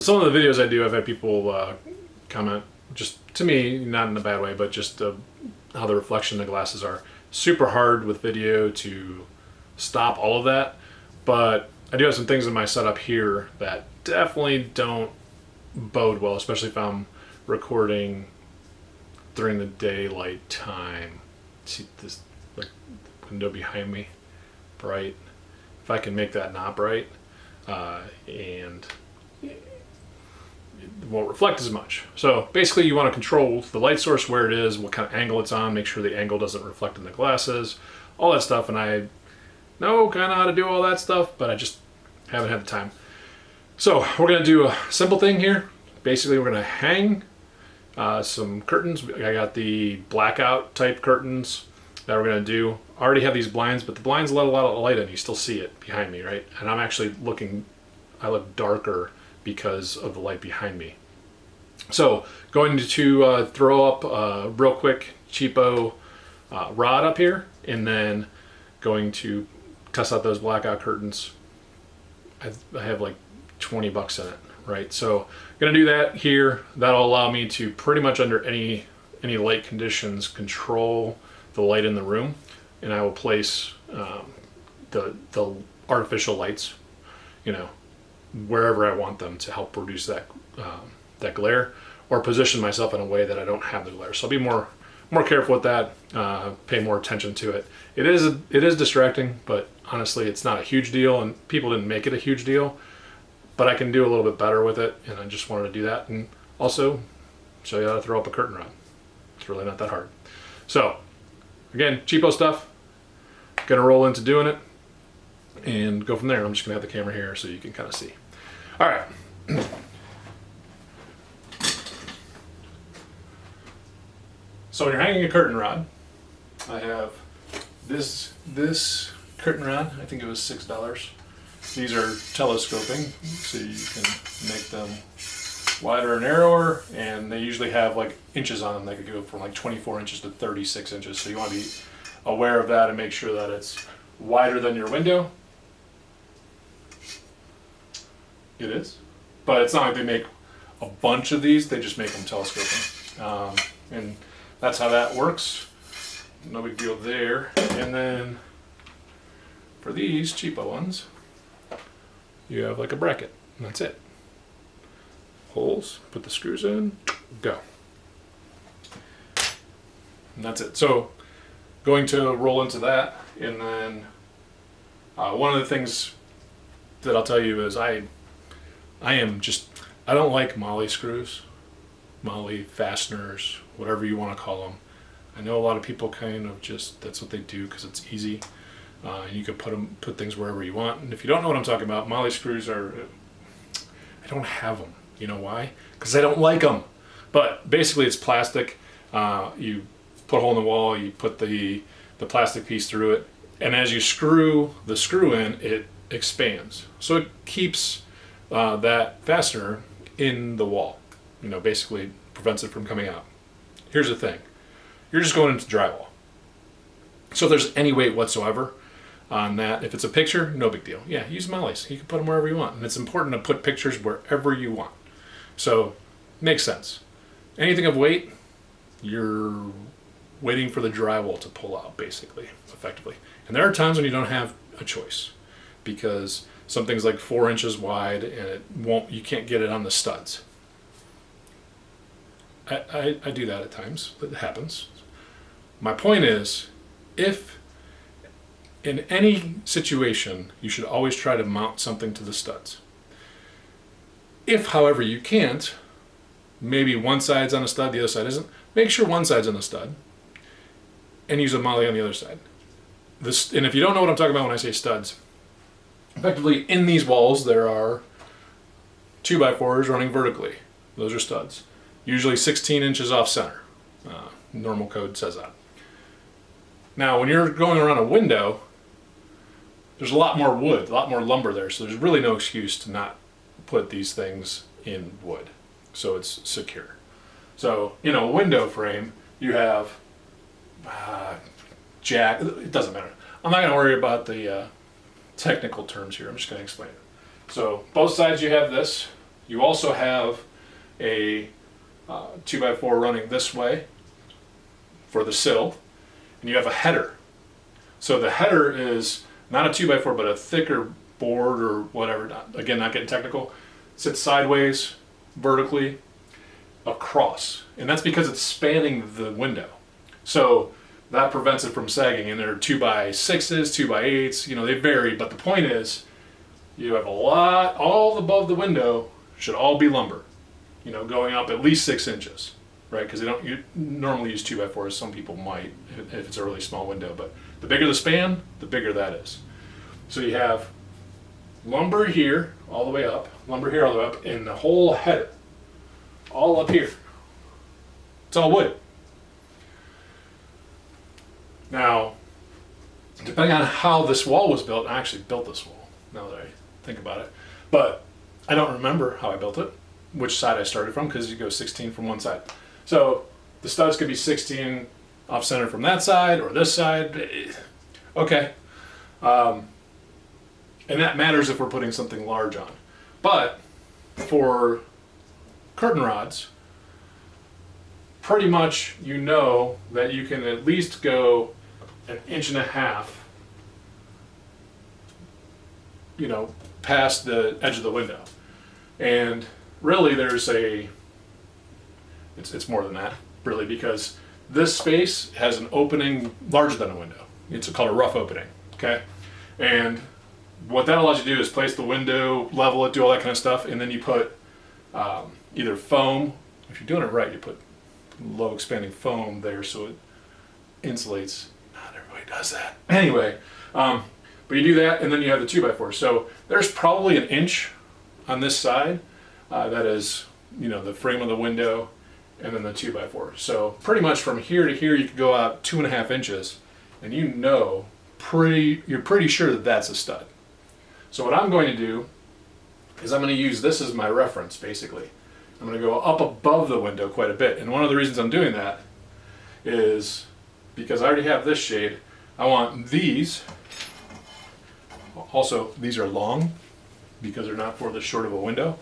Some of the videos I do, I've had people comment, just to me, not in a bad way, but just how the reflection of the glasses are. Super hard with video to stop all of that, but I do have some things in my setup here that definitely don't bode well, especially if I'm recording during the daylight time. See this like window behind me, bright. If I can make that not bright, and it won't reflect as much. So basically you want to control the light source, where it is, what kind of angle it's on, make sure the angle doesn't reflect in the glasses, all that stuff. And I know kind of how to do all that stuff, but I just haven't had the time. So we're going to do a simple thing here. Basically we're going to hang some curtains. I got the blackout type curtains that we're going to do. I already have these blinds, but the blinds let a lot of light in. You still see it behind me, right? And I'm actually I look darker because of the light behind me. So going to throw up a real quick cheapo rod up here, and then going to test out those blackout curtains. I have like 20 bucks in it, right? So I'm gonna do that here. That'll allow me to pretty much under any light conditions control the light in the room, and I will place the artificial lights, wherever I want them to help reduce that glare, or position myself in a way that I don't have the glare. So I'll be more careful with that, pay more attention to it. It is distracting, but honestly it's not a huge deal, and people didn't make it a huge deal, but I can do a little bit better with it, and I just wanted to do that, and also show you how to throw up a curtain rod. It's really not that hard. So again, cheapo stuff, gonna roll into doing it and go from there. I'm just gonna have the camera here so you can kind of see. All right. So when you're hanging a curtain rod, I have this curtain rod. I think it was $6. These are telescoping, so you can make them wider or narrower, and they usually have like inches on them. They could go from like 24 inches to 36 inches. So you want to be aware of that and make sure that it's wider than your window. It is, but it's not like they make a bunch of these. They just make them telescoping, and that's how that works. No big deal there. And then for these cheapo ones, you have like a bracket, and that's it. Holes, put the screws in, go. And that's it. So going to roll into that, and then one of the things that I'll tell you is I don't like Molly screws, Molly fasteners, whatever you want to call them. I know a lot of people kind of that's what they do because it's easy, and you can put things wherever you want. And if you don't know what I'm talking about, Molly screws I don't have them. You know why? Because I don't like them. But basically it's plastic. You put a hole in the wall, you put the plastic piece through it, and as you screw the screw in, it expands. So it keeps that fastener in the wall. Basically prevents it from coming out. Here's the thing. You're just going into drywall. So if there's any weight whatsoever on that, if it's a picture, no big deal. Yeah, use Molly's. You can put them wherever you want. And it's important to put pictures wherever you want. So, makes sense. Anything of weight, you're waiting for the drywall to pull out, basically, effectively. And there are times when you don't have a choice, because something's like 4 inches wide and you can't get it on the studs. I do that at times. It happens. My point is, if in any situation, you should always try to mount something to the studs. If, however, you can't, maybe one side's on a stud, the other side isn't, make sure one side's on the stud and use a Molly on the other side. And if you don't know what I'm talking about when I say studs, effectively in these walls there are 2x4s running vertically. Those are studs. Usually 16 inches off center. Normal code says that. Now when you're going around a window, there's a lot more wood, a lot more lumber there, so there's really no excuse to not put these things in wood so it's secure. So in a window frame you have it doesn't matter. I'm not going to worry about the technical terms here. I'm just going to explain it. So both sides you have this. You also have a 2x4 running this way for the sill, and you have a header. So the header is not a 2x4 but a thicker board or whatever, again not getting technical, sits sideways, vertically, across. And that's because it's spanning the window. So that prevents it from sagging. And there are 2x6s, 2x8s, you know, they vary, but the point is you have a lot, all above the window should all be lumber, you know, going up at least 6 inches, right? Because you normally use 2x4s, some people might if it's a really small window, but the bigger the span, the bigger that is. So you have lumber here all the way up, lumber here all the way up, and the whole header all up here. It's all wood. Now, depending on how this wall was built, I actually built this wall, now that I think about it. But I don't remember how I built it, which side I started from, because you go 16 from one side. So the studs could be 16 off center from that side or this side. Okay. And that matters if we're putting something large on. But for curtain rods, pretty much you know that you can at least go 1.5 inches, you know, past the edge of the window. And really it's more than that, really, because this space has an opening larger than a window. It's called a rough opening, okay? And what that allows you to do is place the window, level it, do all that kind of stuff, and then you put either foam, if you're doing it right, you put low expanding foam there so it insulates. Not everybody does that. Anyway, but you do that, and then you have the 2x4. So there's probably 1 inch on this side that is, you know, the frame of the window, and then the 2x4. So pretty much from here to here, you could go out 2.5 inches, and you know, you're pretty sure that that's a stud. So what I'm going to do is I'm going to use this as my reference, basically. I'm going to go up above the window quite a bit. And one of the reasons I'm doing that is because I already have this shade. I want these. Also, these are long because they're not for this short of a window,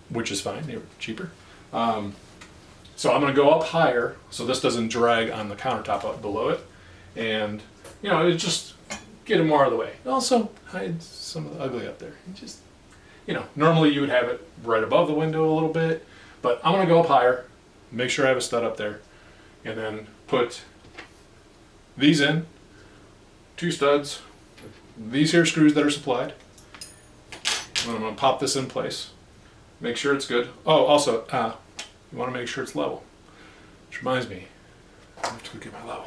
which is fine. They're cheaper. So I'm going to go up higher so this doesn't drag on the countertop up below it. And, you know, it just get them more out of the way. It also hide some of the ugly up there. It just, you know, normally you would have it right above the window a little bit, but I'm going to go up higher, make sure I have a stud up there, and then put these in, 2 studs, these here screws that are supplied, and I'm going to pop this in place, make sure it's good. Oh, also, you want to make sure it's level, which reminds me, I have to go get my level.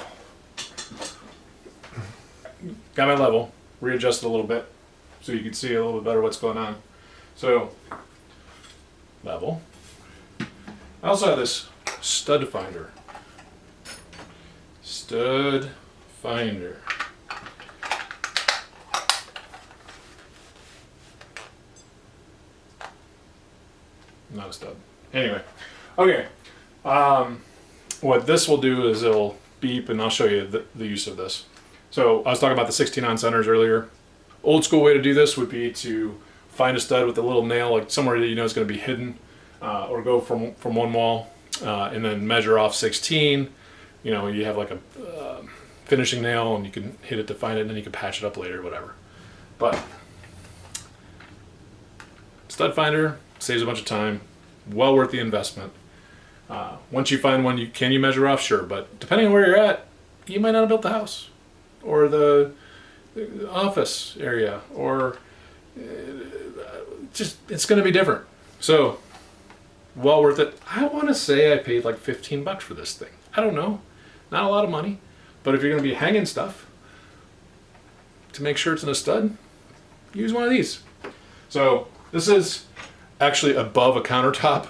Got my level, readjusted a little bit so you can see a little bit better what's going on. So, level. I also have this stud finder. Stud finder. Not a stud. Anyway, okay. What this will do is it'll beep, and I'll show you the use of this. So I was talking about the 16 on centers earlier. Old school way to do this would be to find a stud with a little nail, like somewhere that you know is going to be hidden, or go from one wall and then measure off 16. You know, you have like a finishing nail, and you can hit it to find it, and then you can patch it up later, whatever. But stud finder saves a bunch of time, well worth the investment. Once you find one, can you measure off? Sure, but depending on where you're at, you might not have built the house or the office area, or just it's going to be different. So, well worth it. I want to say I paid like $15 for this thing. I don't know, not a lot of money, but if you're going to be hanging stuff to make sure it's in a stud, use one of these. So this is actually above a countertop.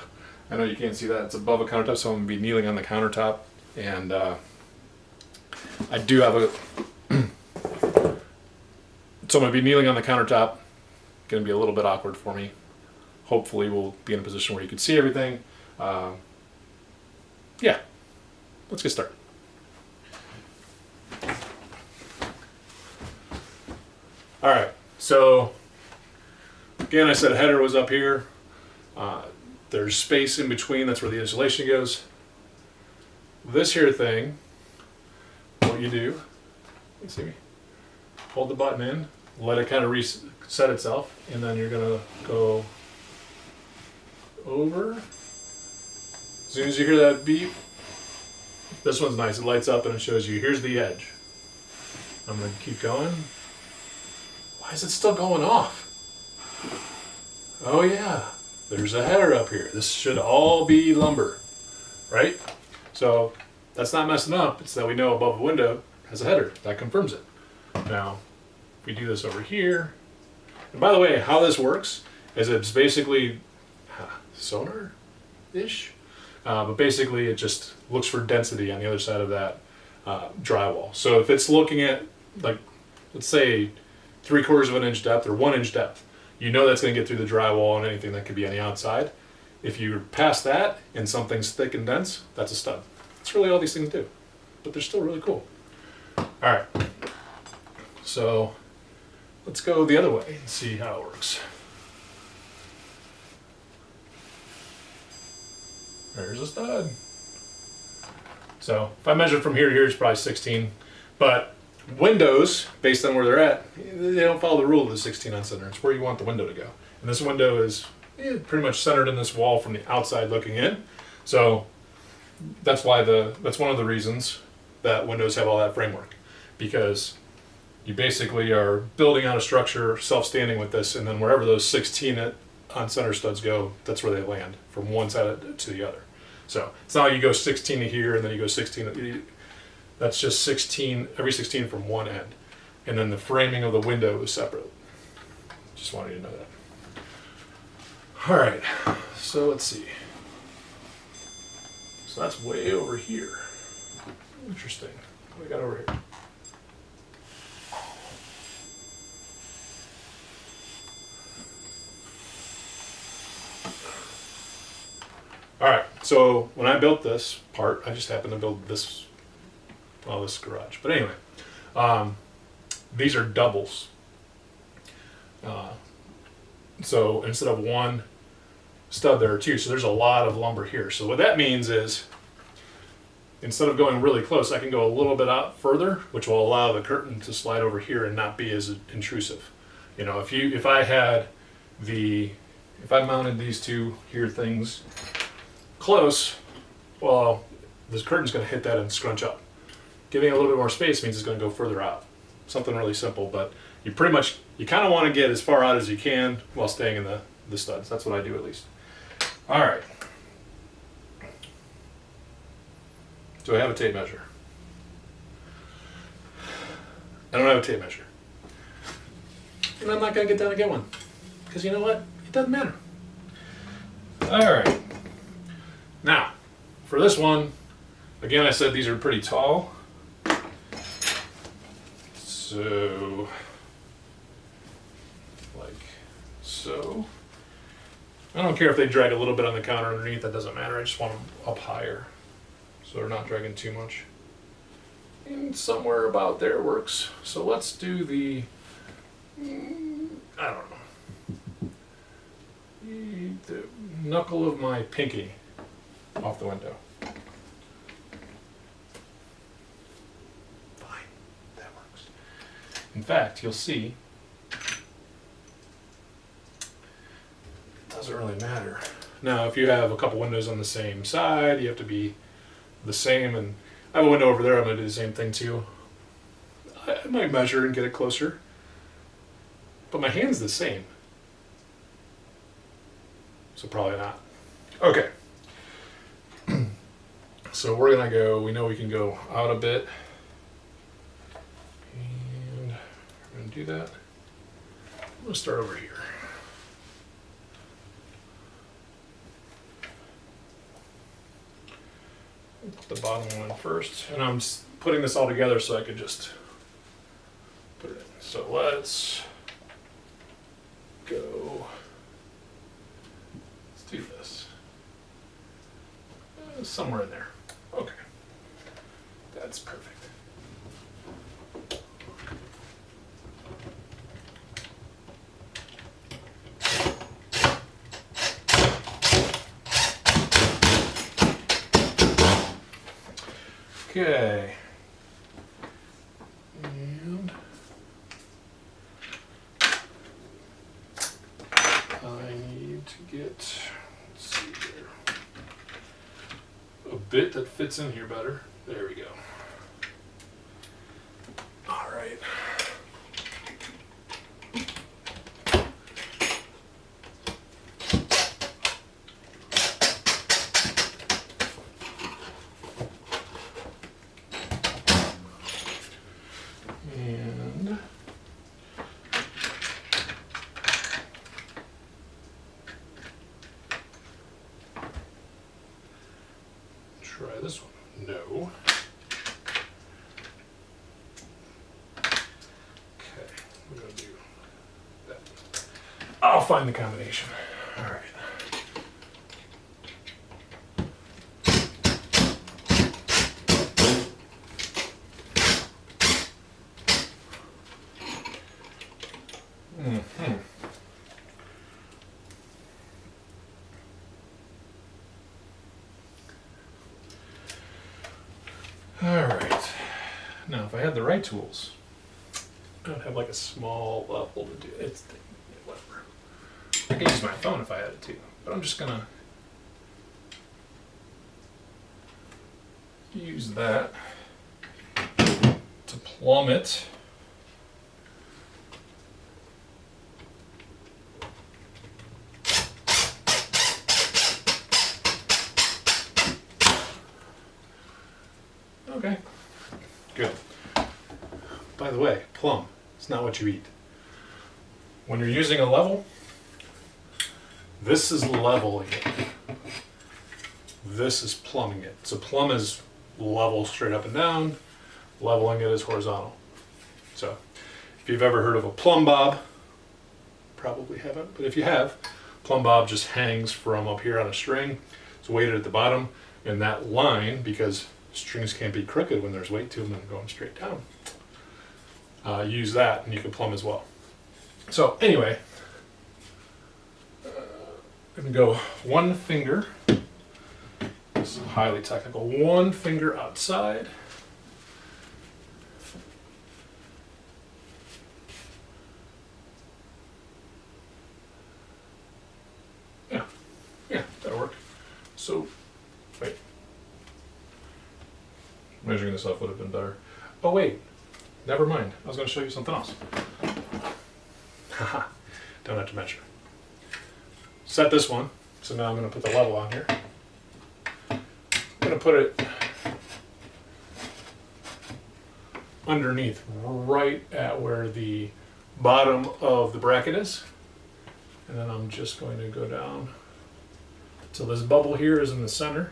I know you can't see that. It's above a countertop, so I'm going to be kneeling on the countertop, and I do have a so I'm going to be kneeling on the countertop. Going to be a little bit awkward for me. Hopefully we'll be in a position where you can see everything. Yeah, let's get started. All right, so again, I said header was up here. There's space in between, that's where the insulation goes. This here thing, what you do, you see me, hold the button in, let it kind of reset itself, and then you're gonna go over. As soon as you hear that beep, this one's nice, it lights up and it shows you, here's the edge. I'm gonna keep going. Why is it still going off? Oh yeah, there's a header up here. This should all be lumber, right? So that's not messing up. It's that we know above the window has a header. That confirms it. Now, if we do this over here, and by the way, how this works is it's basically sonar-ish, but basically it just looks for density on the other side of that drywall. So if it's looking at, like, let's say 3/4 of an inch depth or 1 inch depth, you know that's going to get through the drywall and anything that could be on the outside. If you're past that and something's thick and dense, that's a stud. That's really all these things do, but they're still really cool. All right, so let's go the other way and see how it works. There's a stud. So if I measure from here to here, it's probably 16, but windows, based on where they're at, they don't follow the rule of the 16 on center. It's where you want the window to go. And this window is pretty much centered in this wall from the outside looking in. So that's why that's one of the reasons that windows have all that framework, because you basically are building out a structure self-standing with this, and then wherever those 16 on center studs go, that's where they land from one side to the other. So it's not like you go 16 to here and then you go 16 to, that's just 16, every 16 from one end. And then the framing of the window is separate. Just wanted you to know that. All right, so let's see. So that's way over here. Interesting. What do we got over here? All right, so when I built this part, I just happened to build this, well, this garage. But anyway, these are doubles. So instead of one stud, there are two. So there's a lot of lumber here. So what that means is, instead of going really close, I can go a little bit out further, which will allow the curtain to slide over here and not be as intrusive. You know, if I mounted these two here things close, well, this curtain's going to hit that and scrunch up. Giving a little bit more space means it's going to go further out. Something really simple, but you kind of want to get as far out as you can while staying in the studs. That's what I do, at least. All right. Do I have a tape measure? I don't have a tape measure. And I'm not going to get down and get one, because you know what? It doesn't matter. All right. Now, for this one, again, I said these are pretty tall. So, like so. I don't care if they drag a little bit on the counter underneath, that doesn't matter. I just want them up higher, so they're not dragging too much. And somewhere about there works. So let's do the, I don't know, the knuckle of my pinky off the window. Fine, that works. In fact, you'll see, it doesn't really matter. Now, if you have a couple windows on the same side, you have to be the same, and I have a window over there, I'm going to do the same thing too. I might measure and get it closer, but my hand's the same, so probably not. Okay. So we're gonna go, we know we can go out a bit, and we're gonna do that. I'm gonna start over here. Put the bottom one in first, and I'm putting this all together so I could just put it in. So let's go, let's do this. Somewhere in there. Okay. That's perfect. Okay. And I need to get, let's see here, a bit that fits in here better. There we go. All right. And try this one. No. Okay, we're gonna do that. I'll find the combination. All right. All right. Now, if I had the right tools, I would have like a small level to do it. Whatever. I could use my phone if I had it too, but I'm just gonna use that to plumb it. Okay, good. By the way, plumb, it's not what you eat. When you're using a level, this is leveling it. This is plumbing it. So plumb is level straight up and down, leveling it is horizontal. So if you've ever heard of a plumb bob, probably haven't, but if you have, plumb bob just hangs from up here on a string. It's weighted at the bottom, and that line, because strings can't be crooked when there's weight to them and going straight down. Use that and you can plumb as well. So anyway, I'm going to go one finger, this is highly technical, one finger outside. Yeah, that'll work. So, wait. Measuring this up would have been better. Oh wait, never mind. I was going to show you something else. Haha, don't have to measure. Set this one. So now I'm going to put the level on here. I'm going to put it underneath, right at where the bottom of the bracket is. And then I'm just going to go down. So this bubble here is in the center.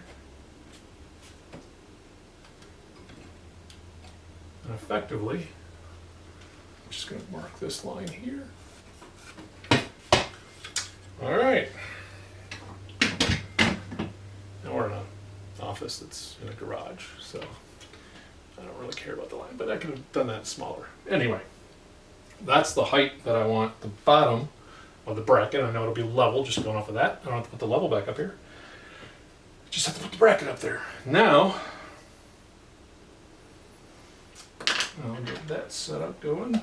And effectively, I'm just going to mark this line here. All right. Now we're in an office that's in a garage, so I don't really care about the line, but I could have done that smaller. Anyway, that's the height that I want the bottom of the bracket. I know it'll be level just going off of that. I don't have to put the level back up here. Just have to put the bracket up there. Now, I'll get that setup going.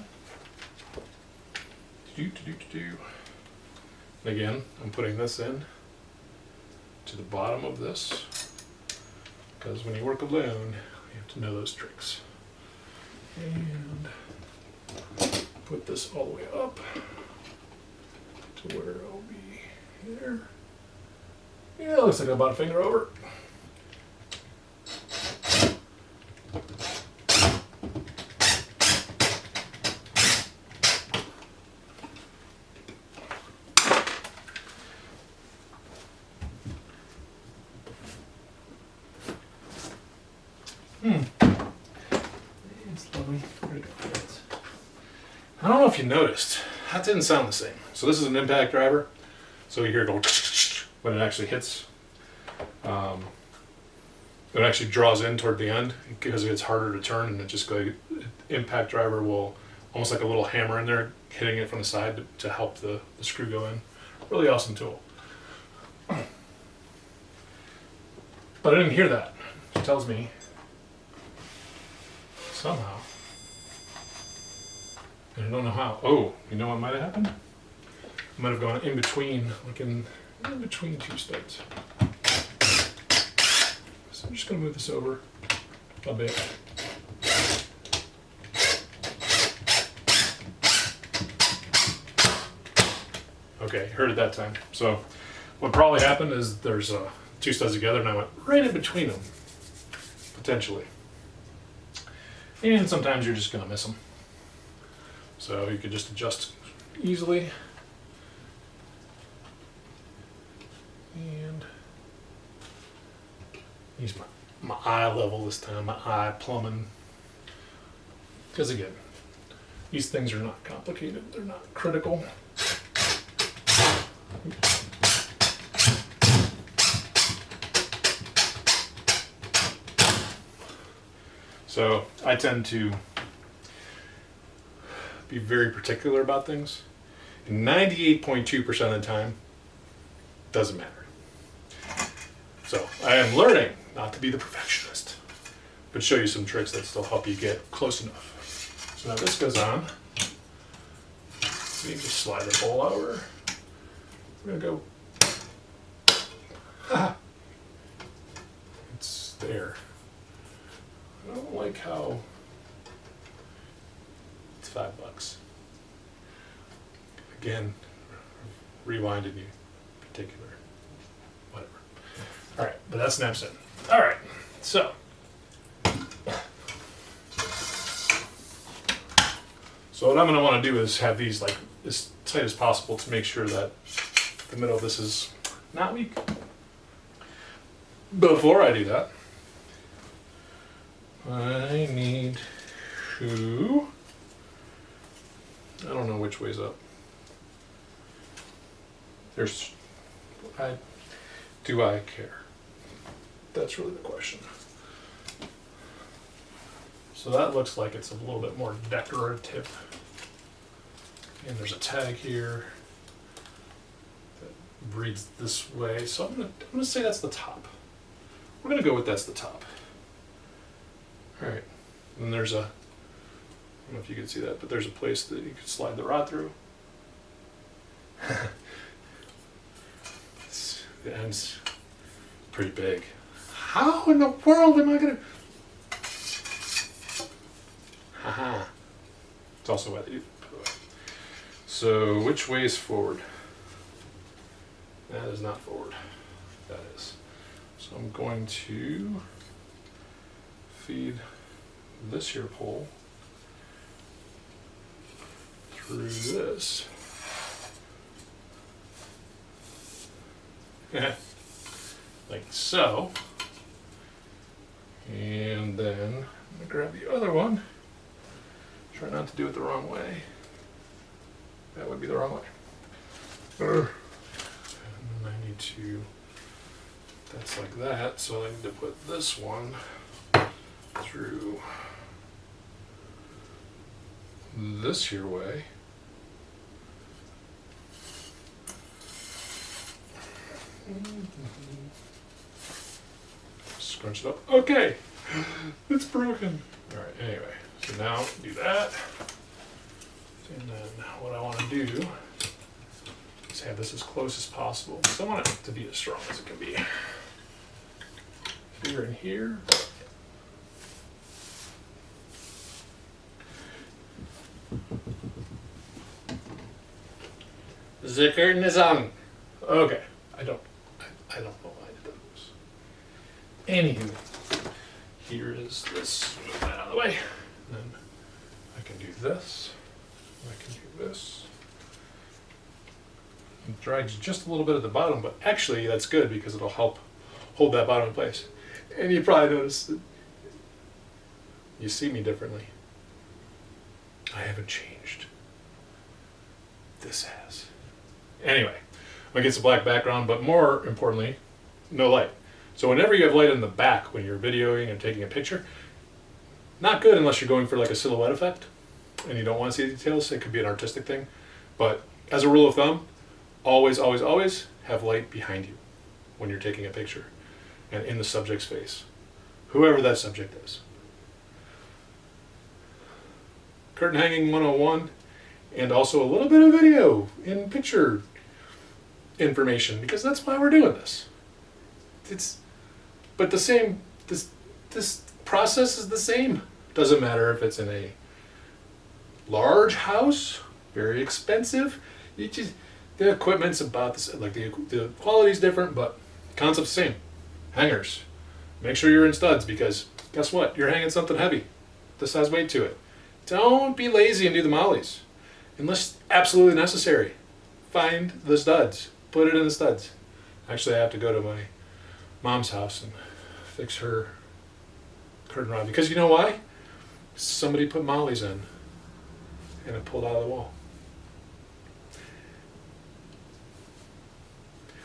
Again, I'm putting this in to the bottom of this because when you work alone, you have to know those tricks. And put this all the way up to where it'll be here. Yeah, looks like about a finger over. It's lovely. I don't know if you noticed, that didn't sound the same. So this is an impact driver. So you hear it go when it actually hits. It actually draws in toward the end because it gets harder to turn, and it just goes. Impact driver will almost like a little hammer in there, hitting it from the side to help the screw go in. Really awesome tool. But I didn't hear that. Which tells me somehow. And I don't know how. Oh, you know what might have happened? I might have gone in between, like in between two studs. So I'm just going to move this over a bit. Okay, heard it that time. So what probably happened is there's two studs together and I went right in between them, potentially. And sometimes you're just going to miss them. So you could just adjust easily. And use my eye level this time, my eye plumbing. Because again, these things are not complicated, they're not critical. So I tend to be very particular about things. And 98.2% of the time, doesn't matter. So I am learning not to be the perfectionist, but show you some tricks that still help you get close enough. So now this goes on. So you just slide the bowl over. We're gonna go. Ha! It's there. I don't like how it's $5. Again, rewinding you, particular, whatever. All right, but that's Nepsin. All right, so what I'm going to want to do is have these like as tight as possible to make sure that the middle of this is not weak. Before I do that, I need to, I don't know which way's up. Do I care? That's really the question. So that looks like it's a little bit more decorative. And there's a tag here that reads this way. So I'm gonna say that's the top. We're gonna go with that's the top. All right, and there's a, I don't know if you can see that, but there's a place that you could slide the rod through. The end's pretty big. How in the world am I gonna? Haha. It's also wet. So which way is forward? That is not forward. That is. So I'm going to feed this here pole through this. Like so. And then I'm going to grab the other one. Try not to do it the wrong way. That would be the wrong way. And I need to, that's like that, so I need to put this one through this here way. Scrunch it up. Okay, it's broken. All right, anyway, so now do that. And then what I want to do is have this as close as possible, because I want it to be as strong as it can be. Here and here. The curtain is on. Okay, I don't know why it does. Anywho, here is this. Move that out of the way. And then I can do this. I can do this. It drags just a little bit at the bottom, but actually that's good because it'll help hold that bottom in place. And you probably notice that you see me differently. I haven't changed. This has. Anyway, against a black background, but more importantly, no light. So whenever you have light in the back when you're videoing and taking a picture, not good unless you're going for like a silhouette effect and you don't want to see the details. It could be an artistic thing. But as a rule of thumb, always, always, always have light behind you when you're taking a picture and in the subject's face, whoever that subject is. curtain hanging 101, and also a little bit of video and picture information, because that's why we're doing this. But the same, this process is the same. Doesn't matter if it's in a large house, very expensive. The equipment's about the same. Like the quality's different, but concept's the same. Hangers. Make sure you're in studs, because guess what? You're hanging something heavy. This has weight to it. Don't be lazy and do the mollies, unless absolutely necessary. Find the studs. Put it in the studs. Actually, I have to go to my mom's house and fix her curtain rod, because you know why? Somebody put mollies in and it pulled out of the wall.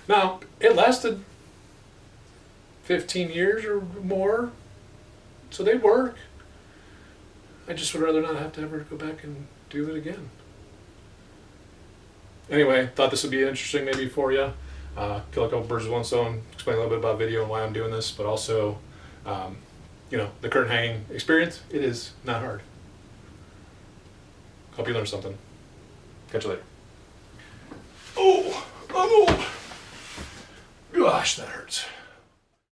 Now, it lasted 15 years or more, so they work. I just would rather not have to ever go back and do it again. Anyway, thought this would be interesting maybe for you. Kill a couple birds with one stone, explain a little bit about video and why I'm doing this, but also, the curtain hanging experience. It is not hard. Hope you learned something. Catch you later. Oh, I'm old. Gosh, that hurts.